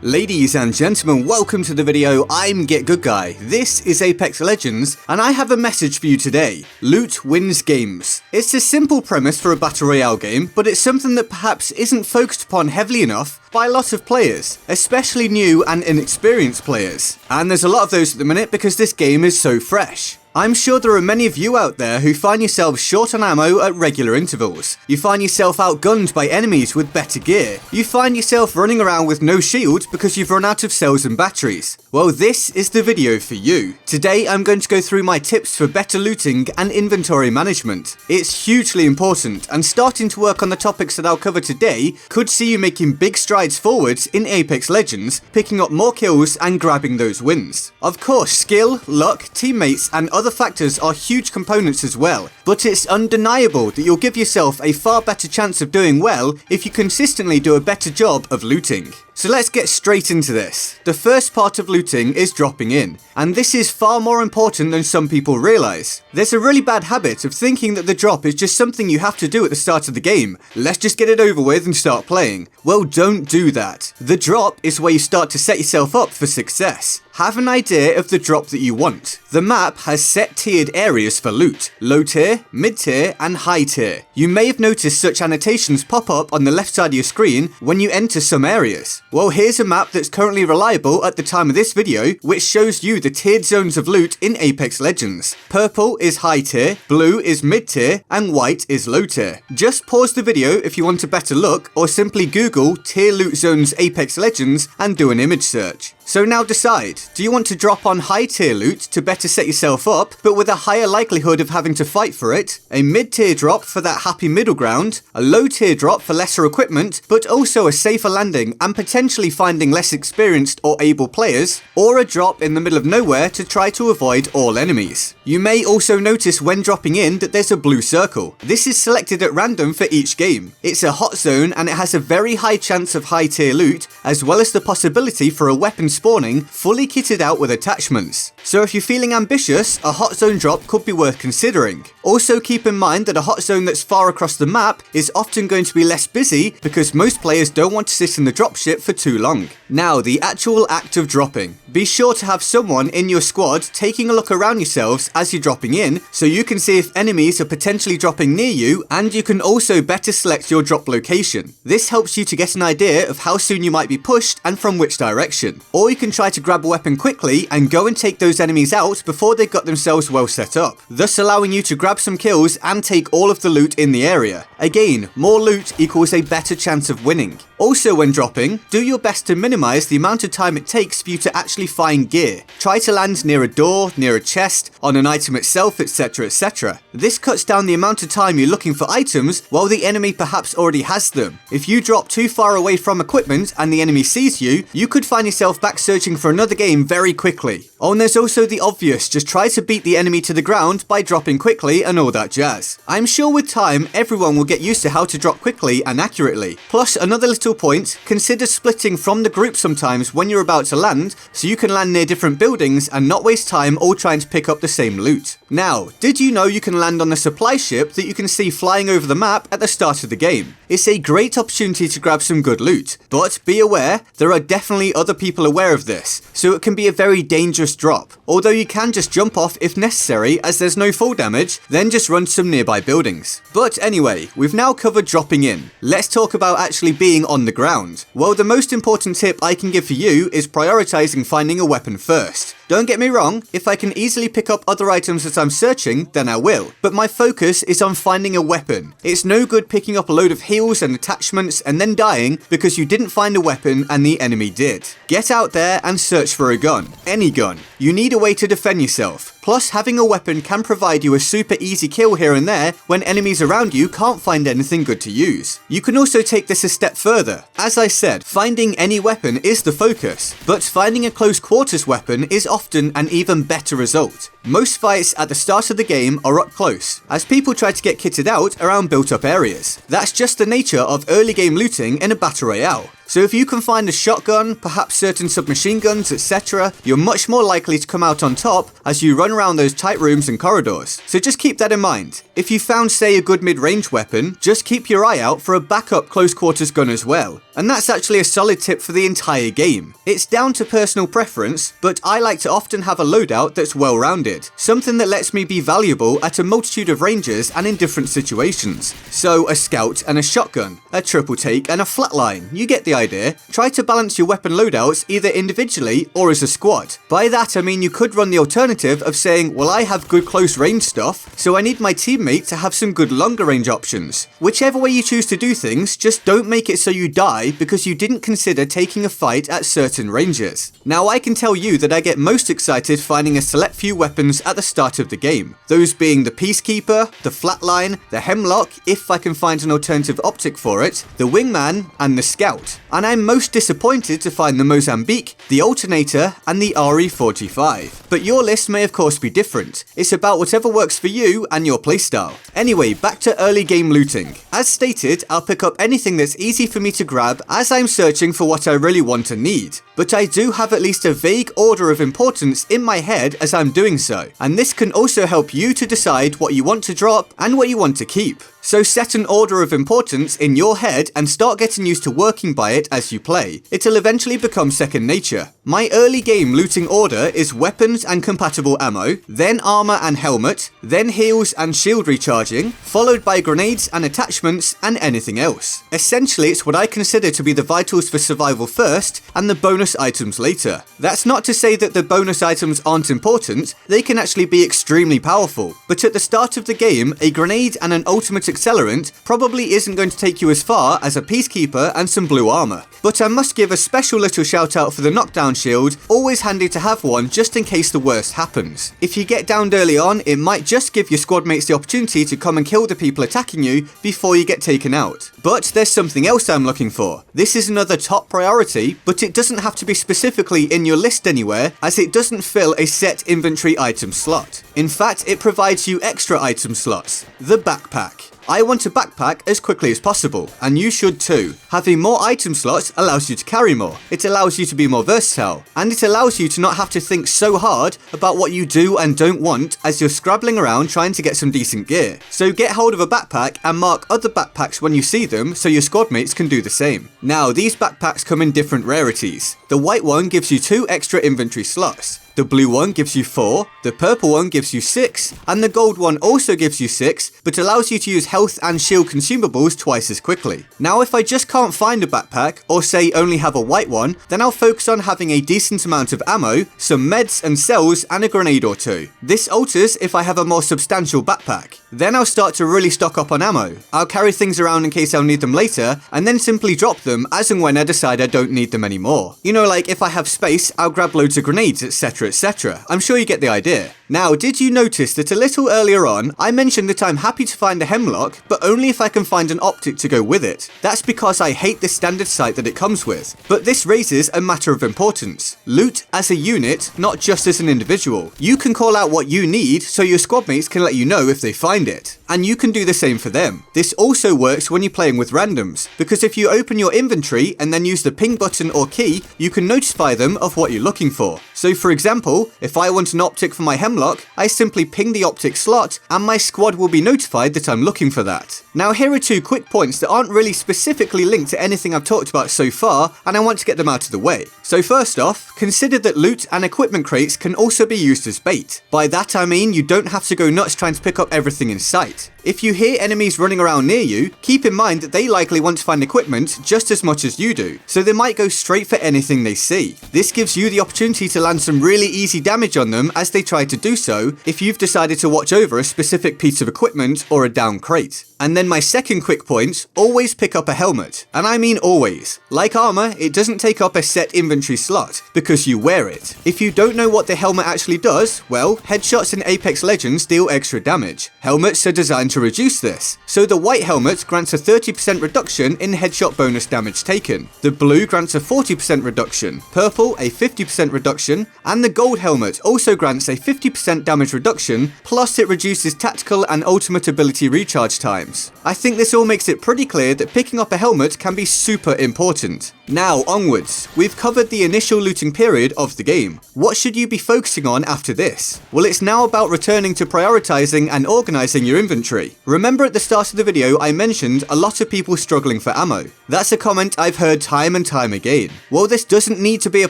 Ladies and gentlemen, welcome to the video. I'm Get Good Guy. This is Apex Legends, and I have a message for you today. Loot wins games. It's a simple premise for a Battle Royale game, but it's something that perhaps isn't focused upon heavily enough by a lot of players, especially new and inexperienced players. And there's a lot of those at the minute because this game is so fresh. I'm sure there are many of you out there who find yourselves short on ammo at regular intervals. You find yourself outgunned by enemies with better gear. You find yourself running around with no shield because you've run out of cells and batteries. Well, this is the video for you. Today I'm going to go through my tips for better looting and inventory management. It's hugely important, and starting to work on the topics that I'll cover today could see you making big strides forwards in Apex Legends, picking up more kills and grabbing those wins. Of course, skill, luck, teammates and other factors are huge components as well, but it's undeniable that you'll give yourself a far better chance of doing well if you consistently do a better job of looting. So let's get straight into this. The first part of looting is dropping in, and this is far more important than some people realise. There's a really bad habit of thinking that the drop is just something you have to do at the start of the game. Let's just get it over with and start playing. Well, don't do that. The drop is where you start to set yourself up for success. Have an idea of the drop that you want. The map has set tiered areas for loot: low tier, mid tier and high tier. You may have noticed such annotations pop up on the left side of your screen when you enter some areas. Well, here's a map that's currently reliable at the time of this video, which shows you the tiered zones of loot in Apex Legends. Purple is high tier, blue is mid tier and white is low tier. Just pause the video if you want a better look, or simply Google tier loot zones Apex Legends and do an image search. So now decide, do you want to drop on high tier loot to better set yourself up, but with a higher likelihood of having to fight for it, a mid tier drop for that happy middle ground, a low tier drop for lesser equipment, but also a safer landing and potentially finding less experienced or able players, or a drop in the middle of nowhere to try to avoid all enemies? You may also notice when dropping in that there's a blue circle. This is selected at random for each game. It's a hot zone and it has a very high chance of high tier loot, as well as the possibility for a weapon spawning fully kitted out with attachments. So if you're feeling ambitious, a hot zone drop could be worth considering. Also keep in mind that a hot zone that's far across the map is often going to be less busy because most players don't want to sit in the dropship for too long. Now, the actual act of dropping. Be sure to have someone in your squad taking a look around yourselves as you're dropping in, so you can see if enemies are potentially dropping near you, and you can also better select your drop location. This helps you to get an idea of how soon you might be pushed and from which direction. Or you can try to grab a weapon quickly and go and take those enemies out before they've got themselves well set up, thus allowing you to grab some kills and take all of the loot in the area. Again, more loot equals a better chance of winning. Also when dropping, do your best to minimize the amount of time it takes for you to actually find gear. Try to land near a door, near a chest, on an item itself, etc, etc. This cuts down the amount of time you're looking for items while the enemy perhaps already has them. If you drop too far away from equipment and the enemy sees you, you could find yourself back searching for another game very quickly. Oh, and there's also the obvious, just try to beat the enemy to the ground by dropping quickly and all that jazz. I'm sure with time, everyone will get used to how to drop quickly and accurately. Plus, another little point, consider splitting from the group sometimes when you're about to land, so you can land near different buildings and not waste time all trying to pick up the same loot. Now, did you know you can land on a supply ship that you can see flying over the map at the start of the game? It's a great opportunity to grab some good loot, but be aware, there are definitely other people aware of this, so it can be a very dangerous drop. Although you can just jump off if necessary, as there's no fall damage, then just run to some nearby buildings. But anyway, we've now covered dropping in. Let's talk about actually being on the ground. Well, the most important tip I can give for you is prioritizing finding a weapon first. Don't get me wrong, if I can easily pick up other items as I'm searching, then I will. But my focus is on finding a weapon. It's no good picking up a load of heals and attachments and then dying because you didn't find a weapon and the enemy did. Get out there and search for a gun. Any gun. You need a way to defend yourself. Plus, having a weapon can provide you a super easy kill here and there when enemies around you can't find anything good to use. You can also take this a step further. As I said, finding any weapon is the focus, but finding a close quarters weapon is often an even better result. Most fights at the start of the game are up close, as people try to get kitted out around built up areas. That's just the nature of early game looting in a Battle Royale. So if you can find a shotgun, perhaps certain submachine guns, etc., you're much more likely to come out on top as you run around those tight rooms and corridors. So just keep that in mind. If you found, say, a good mid-range weapon, just keep your eye out for a backup close quarters gun as well. And that's actually a solid tip for the entire game. It's down to personal preference, but I like to often have a loadout that's well-rounded, something that lets me be valuable at a multitude of ranges and in different situations. So a scout and a shotgun, a triple take and a flatline, you get the idea. Try to balance your weapon loadouts either individually or as a squad. By that I mean you could run the alternative of saying, well, I have good close range stuff, so I need my teammate to have some good longer range options. Whichever way you choose to do things, just don't make it so you die because you didn't consider taking a fight at certain ranges. Now I can tell you that I get most excited finding a select few weapons at the start of the game, those being the Peacekeeper, the Flatline, the Hemlock if I can find an alternative optic for it, the Wingman and the Scout. And I'm most disappointed to find the Mozambique, the Alternator and the RE45. But your list may of course be different. It's about whatever works for you and your playstyle. Anyway, back to early game looting. As stated, I'll pick up anything that's easy for me to grab as I'm searching for what I really want and need. But I do have at least a vague order of importance in my head as I'm doing so. And this can also help you to decide what you want to drop and what you want to keep. So set an order of importance in your head and start getting used to working by it as you play. It'll eventually become second nature. My early game looting order is weapons and compatible ammo, then armor and helmet, then heals and shield recharging, followed by grenades and attachments and anything else. Essentially, it's what I consider to be the vitals for survival first and the bonus items later. That's not to say that the bonus items aren't important, they can actually be extremely powerful. But at the start of the game, a grenade and an ultimate accelerant probably isn't going to take you as far as a Peacekeeper and some blue armor. But I must give a special little shout out for the knockdown shield, always handy to have one just in case the worst happens. If you get downed early on, it might just give your squad mates the opportunity to come and kill the people attacking you before you get taken out. But there's something else I'm looking for. This is another top priority, but it doesn't have to be specifically in your list anywhere, as it doesn't fill a set inventory item slot. In fact, it provides you extra item slots. The backpack. I want a backpack as quickly as possible, and you should too. Having more item slots allows you to carry more, it allows you to be more versatile, and it allows you to not have to think so hard about what you do and don't want as you're scrabbling around trying to get some decent gear. So get hold of a backpack and mark other backpacks when you see them so your squad mates can do the same. Now these backpacks come in different rarities. The white one gives you 2 extra inventory slots. The blue one gives you 4, the purple one gives you 6, and the gold one also gives you 6, but allows you to use health and shield consumables twice as quickly. Now if I just can't find a backpack, or say only have a white one, then I'll focus on having a decent amount of ammo, some meds and cells, and a grenade or 2. This alters if I have a more substantial backpack. Then I'll start to really stock up on ammo. I'll carry things around in case I'll need them later, and then simply drop them as and when I decide I don't need them anymore. You know, like if I have space, I'll grab loads of grenades, etc, etc. I'm sure you get the idea. Now, did you notice that a little earlier on, I mentioned that I'm happy to find a Hemlock, but only if I can find an optic to go with it? That's because I hate the standard sight that it comes with. But this raises a matter of importance. Loot as a unit, not just as an individual. You can call out what you need so your squad mates can let you know if they find it. And you can do the same for them. This also works when you're playing with randoms, because if you open your inventory and then use the ping button or key, you can notify them of what you're looking for. So for example, if I want an optic for my Hemlock, I simply ping the optic slot and my squad will be notified that I'm looking for that. Now here are 2 quick points that aren't really specifically linked to anything I've talked about so far, and I want to get them out of the way. So first off, consider that loot and equipment crates can also be used as bait. By that I mean you don't have to go nuts trying to pick up everything in sight. If you hear enemies running around near you, keep in mind that they likely want to find equipment just as much as you do, so they might go straight for anything they see. This gives you the opportunity to land some really easy damage on them as they try to do so if you've decided to watch over a specific piece of equipment or a down crate. And then my second quick point, always pick up a helmet. And I mean always. Like armor, it doesn't take up a set inventory slot, because you wear it. If you don't know what the helmet actually does, well, headshots in Apex Legends deal extra damage. Helmets are designed to reduce this. So the white helmet grants a 30% reduction in headshot bonus damage taken. The blue grants a 40% reduction, purple a 50% reduction, and the gold helmet also grants a 50% damage reduction, plus it reduces tactical and ultimate ability recharge times. I think this all makes it pretty clear that picking up a helmet can be super important. Now onwards, we've covered the initial looting period of the game. What should you be focusing on after this? Well, it's now about returning to prioritizing and organizing your inventory. Remember at the start of the video I mentioned a lot of people struggling for ammo. That's a comment I've heard time and time again. Well, this doesn't need to be a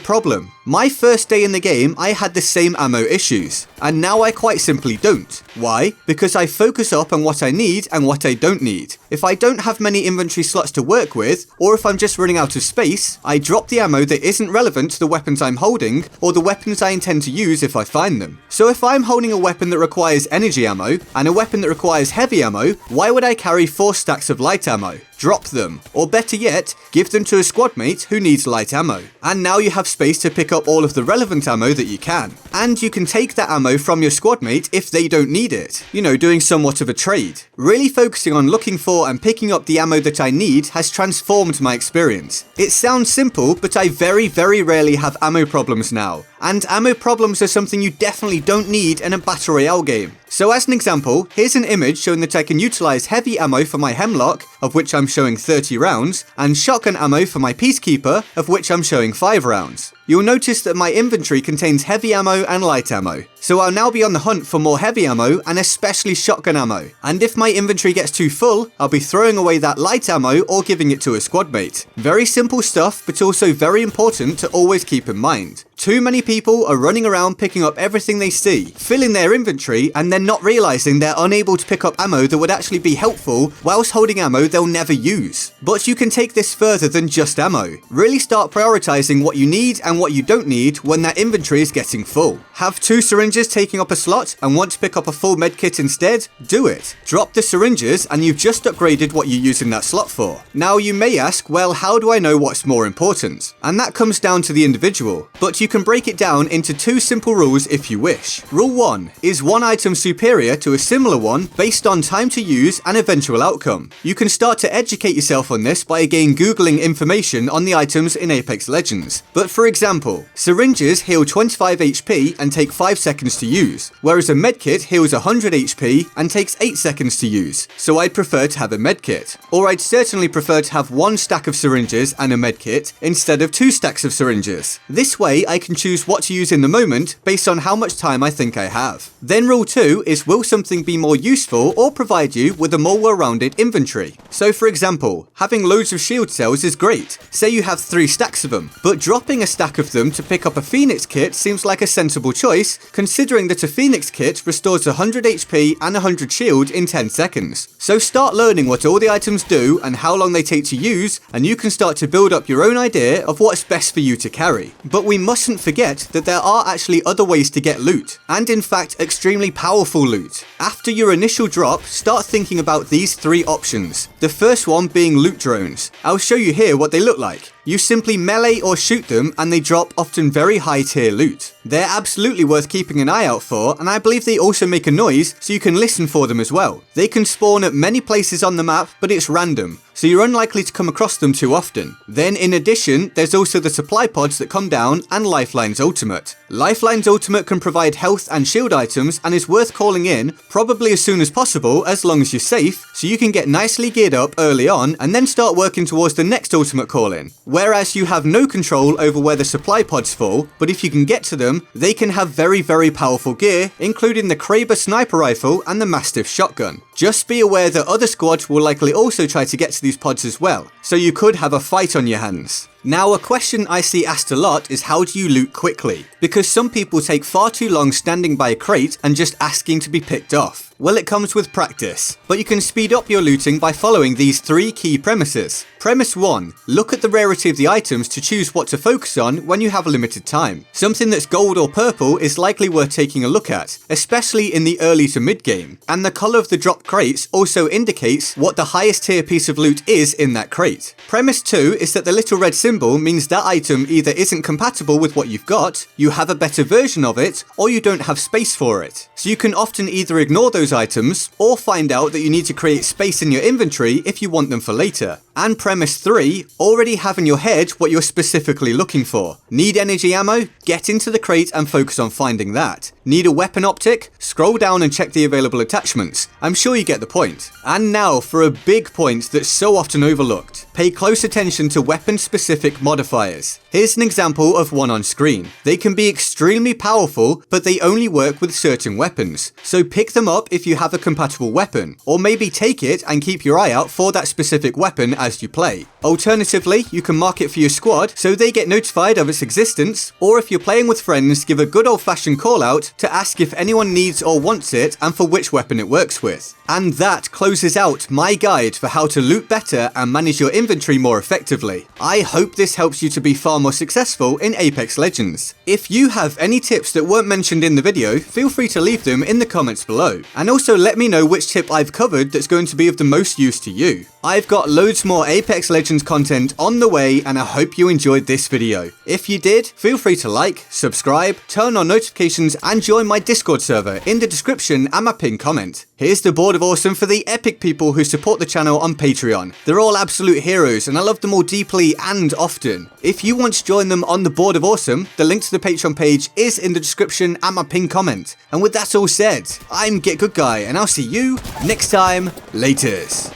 problem. My first day in the game I had the same ammo issues, and now I quite simply don't. Why? Because I focus up on what I need and what I don't need. If I don't have many inventory slots to work with, or if I'm just running out of space, I drop the ammo that isn't relevant to the weapons I'm holding, or the weapons I intend to use if I find them. So if I'm holding a weapon that requires energy ammo, and a weapon that requires heavy ammo, why would I carry 4 stacks of light ammo? Drop them, or better yet, give them to a squad mate who needs light ammo. And now you have space to pick up all of the relevant ammo that you can. And you can take that ammo from your squad mate if they don't need it. You know, doing somewhat of a trade. Really focusing on looking for and picking up the ammo that I need has transformed my experience. It sounds simple, but I very rarely have ammo problems now. And ammo problems are something you definitely don't need in a Battle Royale game. So as an example, here's an image showing that I can utilize heavy ammo for my Hemlock, of which I'm showing 30 rounds, and shotgun ammo for my Peacekeeper, of which I'm showing 5 rounds. You'll notice that my inventory contains heavy ammo and light ammo, so I'll now be on the hunt for more heavy ammo and especially shotgun ammo. And if my inventory gets too full, I'll be throwing away that light ammo or giving it to a squad mate. Very simple stuff, but also very important to always keep in mind. Too many people are running around picking up everything they see, filling their inventory, and then not realizing they're unable to pick up ammo that would actually be helpful whilst holding ammo they'll never use. But you can take this further than just ammo. Really start prioritizing what you need and what you don't need when that inventory is getting full. Have 2 syringes taking up a slot and want to pick up a full medkit instead? Do it. Drop the syringes and you've just upgraded what you're using that slot for. Now you may ask, well, how do I know what's more important? And that comes down to the individual, but you can break it down into 2 simple rules if you wish. Rule 1, is one item superior to a similar one based on time to use and eventual outcome? You can start to educate yourself on this by again googling information on the items in Apex Legends. But for example, syringes heal 25 HP and take 5 seconds to use, whereas a medkit heals 100 HP and takes 8 seconds to use, so I'd prefer to have a medkit. Or I'd certainly prefer to have 1 stack of syringes and a medkit instead of 2 stacks of syringes. This way I can choose what to use in the moment based on how much time I think I have. Then rule 2 is, will something be more useful or provide you with a more well-rounded inventory? So for example, having loads of shield cells is great. Say you have 3 stacks of them, but dropping a stack of them to pick up a Phoenix kit seems like a sensible choice, considering that a Phoenix kit restores 100 HP and 100 shield in 10 seconds. So start learning what all the items do and how long they take to use, and you can start to build up your own idea of what's best for you to carry. But we mustn't forget that there are actually other ways to get loot, and in fact extremely powerful loot. After your initial drop, start thinking about these 3 options. The first one being loot drones. I'll show you here what they look like. You simply melee or shoot them and they drop often very high tier loot. They're absolutely worth keeping an eye out for, and I believe they also make a noise so you can listen for them as well. They can spawn at many places on the map, but it's random, so you're unlikely to come across them too often. Then in addition, there's also the supply pods that come down and Lifelines Ultimate. Lifelines Ultimate can provide health and shield items and is worth calling in, probably as soon as possible as long as you're safe, so you can get nicely geared up early on and then start working towards the next ultimate call-in. Whereas you have no control over where the supply pods fall, but if you can get to them, they can have very powerful gear, including the Kraber sniper rifle and the Mastiff shotgun. Just be aware that other squads will likely also try to get to these pods as well, so you could have a fight on your hands. Now, a question I see asked a lot is how do you loot quickly? Because some people take far too long standing by a crate and just asking to be picked off. Well, it comes with practice, but you can speed up your looting by following these 3 key premises. Premise 1. Look at the rarity of the items to choose what to focus on when you have limited time. Something that's gold or purple is likely worth taking a look at, especially in the early to mid game, and the colour of the drop crates also indicates what the highest tier piece of loot is in that crate. Premise 2 is that the little red symbol means that item either isn't compatible with what you've got, you have a better version of it, or you don't have space for it. So you can often either ignore those items, or find out that you need to create space in your inventory if you want them for later. And premise 3, already have in your head what you're specifically looking for. Need energy ammo? Get into the crate and focus on finding that. Need a weapon optic? Scroll down and check the available attachments. I'm sure you get the point. And now for a big point that's so often overlooked. Pay close attention to weapon-specific modifiers. Here's an example of one on screen. They can be extremely powerful, but they only work with certain weapons. So pick them up if you have a compatible weapon, or maybe take it and keep your eye out for that specific weapon as you play. Alternatively, you can mark it for your squad so they get notified of its existence, or if you're playing with friends, give a good old-fashioned call out to ask if anyone needs or wants it and for which weapon it works with. And that closes out my guide for how to loot better and manage your inventory more effectively. I hope this helps you to be far more successful in Apex Legends. If you have any tips that weren't mentioned in the video, feel free to leave them in the comments below. And also let me know which tip I've covered that's going to be of the most use to you. I've got loads more Apex Legends content on the way and I hope you enjoyed this video. If you did, feel free to like, subscribe, turn on notifications and join my Discord server in the description and my pinned comment. Here's the board of awesome for the epic people who support the channel on Patreon. They're all absolute heroes and I love them all deeply and often. If you want to join them on the board of awesome, the link to the Patreon page is in the description and my pinned comment. And with that all said, I'm Get Good Guy and I'll see you next time. Laters.